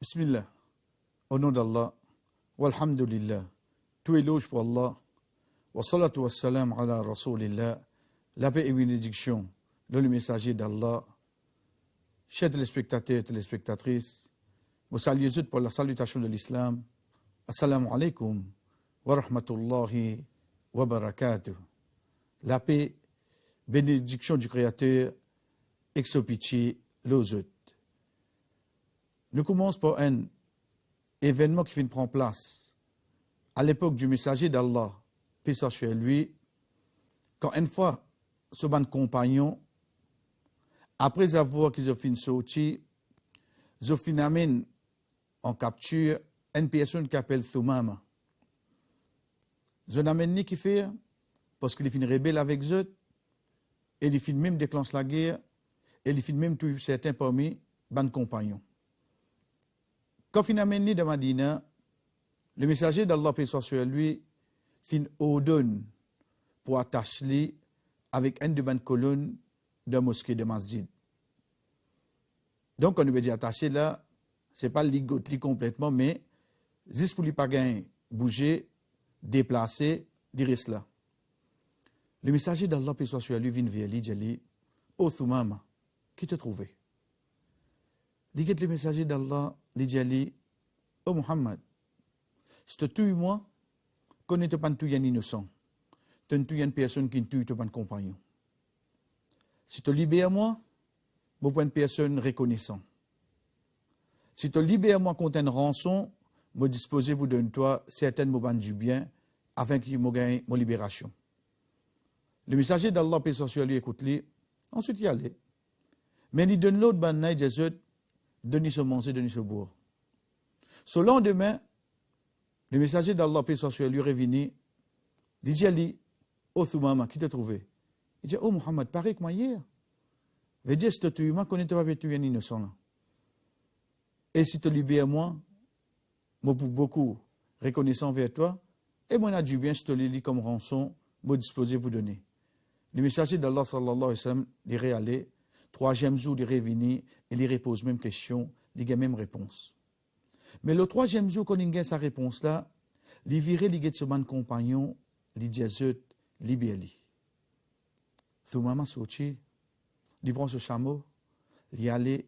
Bismillah, au nom d'Allah, walhamdulillah, tout éloge pour Allah, wa salatu wa salam ala rasulillah, la paix et bénédiction, le messager d'Allah, chers téléspectateurs et téléspectatrices, vous saluez pour la salutation de l'islam, assalamu alaikum wa rahmatullahi wa barakatuh. La paix, bénédiction du Créateur, exopitié, l'ozut. Nous commençons par un événement qui prend place à l'époque du messager d'Allah, paix soit sur lui, quand une fois, ce ban compagnon, après avoir qu'ils ont fini sortir, ils ont fini amener en capture une personne qui s'appelle Thumama. Ils ont amené qui fait, parce qu'il finit rebelle avec eux, et il finit même déclencher la guerre, et il finit même tuer certains parmi ban compagnons. Quand finalement de Madina, le messager d'Allah, paix soit sur lui, fin ordonne pour attacher avec une de bonnes colonnes de la mosquée de Masjid. Donc, on veut dire attaché là, ce n'est pas ligoté complètement, mais juste pour lui pas bouger, déplacer, dire cela. Le messager d'Allah, paix soit sur lui, vient vers lui, dit, oh Thumama, qui te trouvait? Dit le messager d'Allah, il dit, oh Muhammad, si tu tues moi, connais pas tuer un innocent, tu tues une personne qui tue ton compagnon. Si tu libères moi, je suis une personne reconnaissante. Si tu libères moi contre une rançon, je dispose pour donner toi certaines moments du bien afin qu'il me gagne ma libération. Le messager d'Allah, paix sur lui, écoute-lui, ensuite il y allait. Mais il donne l'autre banane, Jésus, donne ce manger, donne ce boire. Ce lendemain, le messager d'Allah, paix sur lui, revenu, il dit à lui, oh Thumama, qui t'a trouvé? Il dit, oh Muhammad, pareil que moi hier. Il dit, si tu tues moi, connais pas tuer un innocent là. Et si tu libères moi, moi pour beaucoup reconnaissant vers toi, et moi, on a du bien, si tu le lis comme rançon, moi disposé pour donner. Le messager d'Allah, sallallahu alayhi wa sallam, il est allé, troisième jour, il est revenu, et il repose même question, il a même réponse. Mais le troisième jour, quand il a sa réponse là, il vire, il a son compagnon, il dit à Zut, libère-lui. Thumama sorti, il prend ce chameau, il y allait,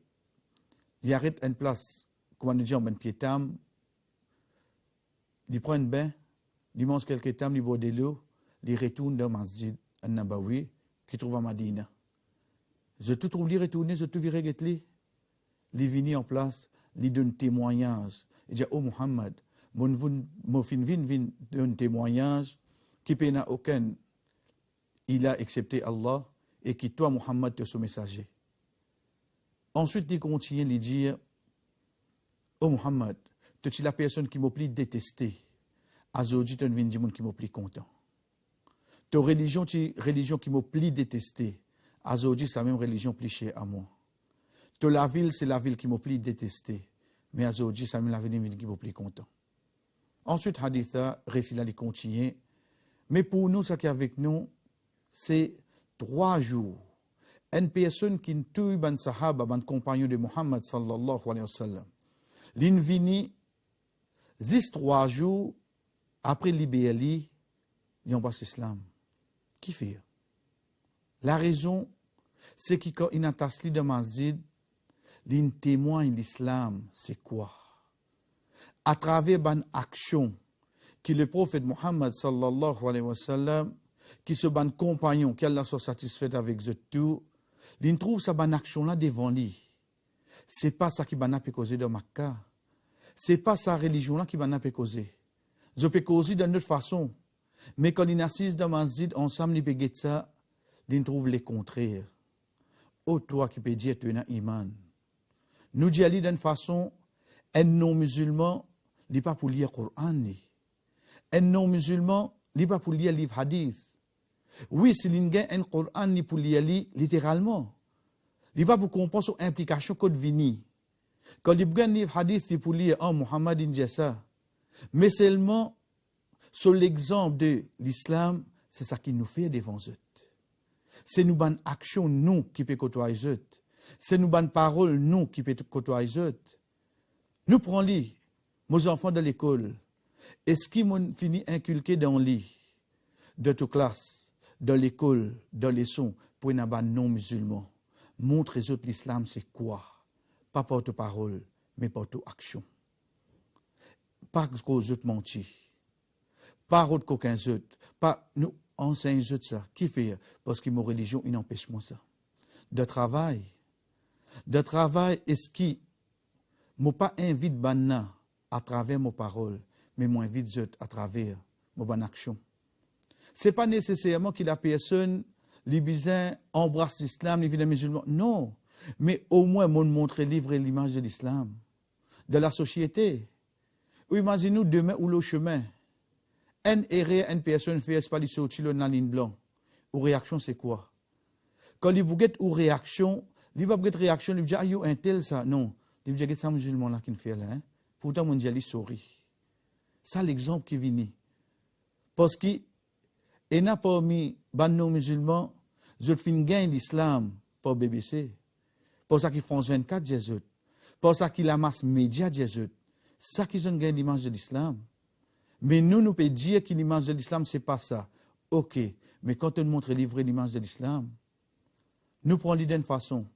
il arrête une place, comme on dit en ben piétam, il prend un bain, il mange quelques temps, il boit de l'eau, il retourne dans Masjid al-Nabawi, qui trouve à Madina. Je te trouve, il retourne, je te virai guetli, il vient en place, il donne témoignage. Il dit, oh Muhammad, mon fin vin donne témoignage qui n'a aucun, il a accepté Allah et qui toi Muhammad te son messager. Ensuite, il continue de dire, oh Muhammad, tu es la personne qui m'a plus détesté. Aujourd'hui, tu es une monde qui m'a plus content. Ta religion, tu es religion qui m'a plus détesté. Aujourd'hui, c'est la même religion plus chère à moi. La ville, c'est la ville qui m'a plus détesté. Mais aujourd'hui, c'est la ville qui m'a plus content. Ensuite, Haditha, récit là, il continue. Mais pour nous, ce qui est avec nous, c'est 3 jours. Une personne qui tue un sahaba, un compagnon de Muhammad sallallahu alayhi wa sallam. L'invini, 3 jours après l'ibéali, ils ont passé l'islam. Qui fait? La raison, c'est que quand il a tasli de Masjid, il témoigne l'islam, c'est quoi? À travers une action que le prophète Muhammad sallallahu alayhi wa sallam, qui se ban compagnon, qui Allah soit satisfait avec eux tout, il trouve sa bonne action-là devant lui. Ce n'est pas ça qui va causer de Makkah. Ce n'est pas sa religion-là qui va causer. Je peux causer d'une autre façon. Mais quand il assise dans Masjid, ensemble, il peut dire ça, il trouve le contraire. Oh, toi qui peux dire tu es un iman. Nous disons d'une façon, un non-musulman, il n'est pas pour lire le Coran. Un non-musulman, il n'est pas pour lire le livre hadith. Oui, si il y a un Coran, il est pour lire littéralement. Il n'est pas pour comprendre son implication code vini. Quand il y a un livre hadith, il est pour lire, oh, Muhammad dit ça. Mais seulement, sur l'exemple de l'islam, c'est ça qui nous fait devant eux. C'est nous bonne action, nous, qui peut côtoyer eux. C'est nous bonne parole, nous, qui peut côtoyer eux. Nous prenons lit, nos enfants de l'école, est-ce qu'ils m'ont fini inculqué dans le lit, de toute classe, dans l'école, dans les sons, pour une non-musulman. Montre les autres l'islam, c'est quoi? Pas porte-parole, mais porte-action. Pas qu'aux autres mentir. Pas autre qu'aucun autre. Pas nous enseignons autres ça. Qui fait? Parce que mon religion, il n'empêche moi ça. De travail, est-ce qui m'ont pas invite banna à travers mes paroles, mais m'invite autres à travers mon bonne action. C'est pas nécessairement que la personne, les bisins, embrasse l'islam, les vies musulmans. Non. Mais au moins, mon montrer, livrer l'image de l'islam, de la société. Ou imaginez-nous demain ou le chemin. Une personne fait pas sortir dans la ligne blanche. Ou réaction, c'est quoi? Quand il vous ou réaction, il va vous réaction, il va dire, ah, yo, un tel ça. Non. Il va dire, c'est un musulman là qui fait là. Hein? Pourtant, mon Dieu, il sourit. Ça, l'exemple qui vient. Parce qu'il y a parmi les non-musulmans, je fin gagne l'islam pour BBC. Pour ça qu'ils France 24, Jésus. Pour ça qu'ils la masse média, Jésus. Ça qu'ils ont gagné l'image de l'islam. Mais nous pouvons dire que l'image de l'islam, ce n'est pas ça. Ok. Mais quand on montre livrer l'image de l'islam, nous prenons l'idée d'une façon.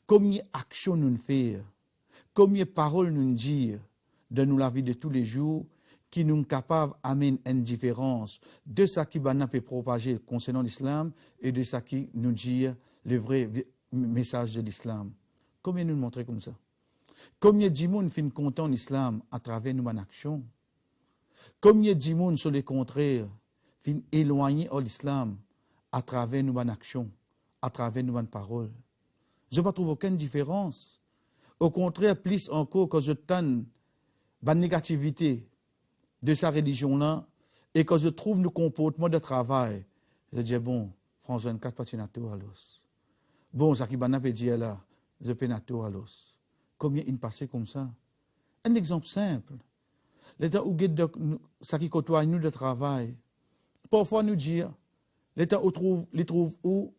Combien d'actions nous faisons, combien de paroles nous dire de nous la vie de tous les jours, qui nous capables d'amener une différence de ce qui peut propager concernant l'islam et de ce qui nous dit le vrai message de l'islam. Combien nous montrer comme ça? Combien de gens finissent content l'islam à travers nos actions? Combien de gens, sur le contraire, finissent éloignés de l'islam à travers nos actions, à travers nos paroles? Je ne trouve aucune différence. Au contraire, plus encore que je tente la négativité de sa religion-là et que je trouve nos comportements de travail, je dis, bon, France 24, pas de à l'os. Bon, ça qui peut dire là, je peux à l'os. Combien il passe comme ça? Un exemple simple. L'état où ça qui côtoie nous de travail, parfois nous dire, l'état où les trouve où,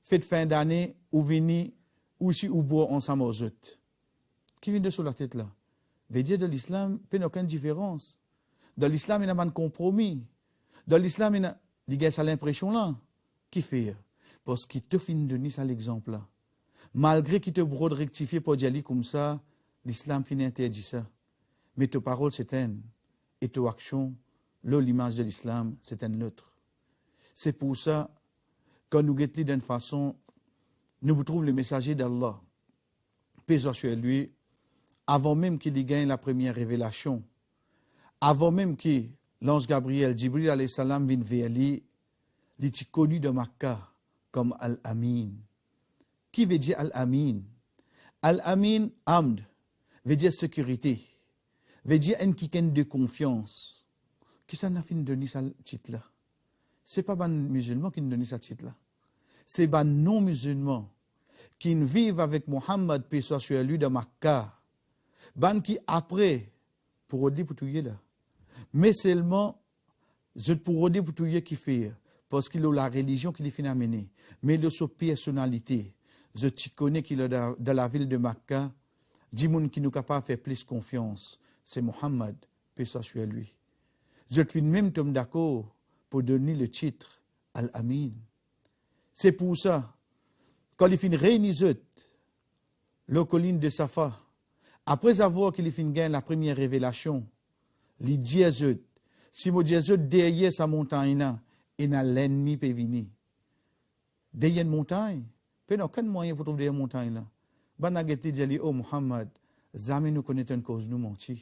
fait fin d'année, ou venir, ou si ou boire ensemble aux autres. Qui vient de sur la tête là? Veut dire de l'islam, il n'y a aucune différence. Dans l'islam, il n'y a pas de compromis. Dans l'islam, il y a l'impression là. Qui fait? Parce qu'il te finit de donner ça l'exemple là. Malgré qu'il te brode rectifier pour dire comme ça, l'islam finit interdit ça. Mais tes paroles, c'est une. Et tes actions, l'image de l'islam, c'est une autre. C'est pour ça, quand nous guettons d'une façon, nous trouvons le messager d'Allah, paix sur lui, avant même qu'il y gagne la première révélation, avant même que l'ange Gabriel, Jibril alayhi salam, vienne vers lui, il est connu de Makkah comme Al-Amin. Qui veut dire Al-Amin? Al-Amin, Amd, veut dire sécurité, veut dire un qui de confiance. Qui ça n'a fini de donner ce titre-là? Ce n'est pas les musulmans qui nous donnent ce titre-là. C'est les non-musulmans qui vivent avec Mohammed, paix soit sur lui, de Makkah. Ban qui après, pour dire pour tout là. Mais seulement, je pour dire pour tout qui fait, parce qu'il a la religion qu'il fait amener. Mais il a sa personnalité. Je te connais qu'il est de la ville de Makkah. Dis moun qui nous capable de faire plus confiance. C'est Mohammed, paix soit sur lui. Je te fais même tomber d'accord pour donner le titre Al-Amin. C'est pour ça, quand il finit réunir le colline de Safa, après avoir qu'il finit gagner la première révélation, il dit à eux, si mon Dieu derrière sa montagne, il y a l'ennemi qui venir. Derrière une montagne, il n'y a aucun moyen pour trouver derrière une montagne là. Banageti dit, oh Muhammad, jamais nous connaissons une cause, nous mentir.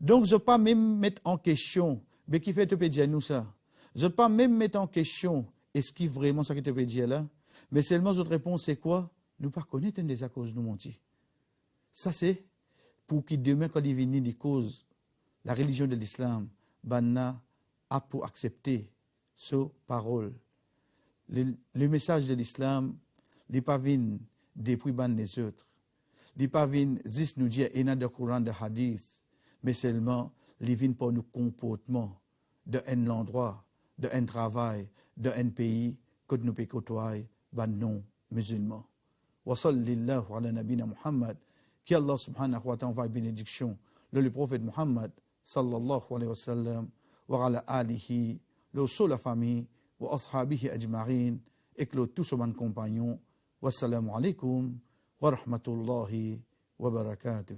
Donc, je ne peux pas même mettre en question, mais qui fait te dire nous ça? Je ne peux pas même mettre en question, est-ce qu'il vraiment ça qui te peut dire là? Mais seulement notre réponse c'est quoi? Nous ne pas connaître une des causes, nous mentir. Ça c'est pour qu'il demain, quand il vient des causes, la religion de l'islam, Banna a pour accepter ce parole. Le message de l'islam, il n'est pas venu depuis les autres. Il n'est pas venu juste nous dire, il y a de Coran, de hadith, mais seulement, il vient pour nos comportements d'un endroit, d'un travail, d'un pays, que nous pouvons côtoyer, non musulmans. Wa sallallahu ala nabina Muhammad. qu'Allah subhanahu wa ta'ala envoie bénédiction le prophète Muhammad sallallahu alayhi wa sallam wa ala alihi le sur la famille wa ashabihi ajma'in et que tous ses compagnons. Wassalamu alaikum wa rahmatullahi wa barakatuh.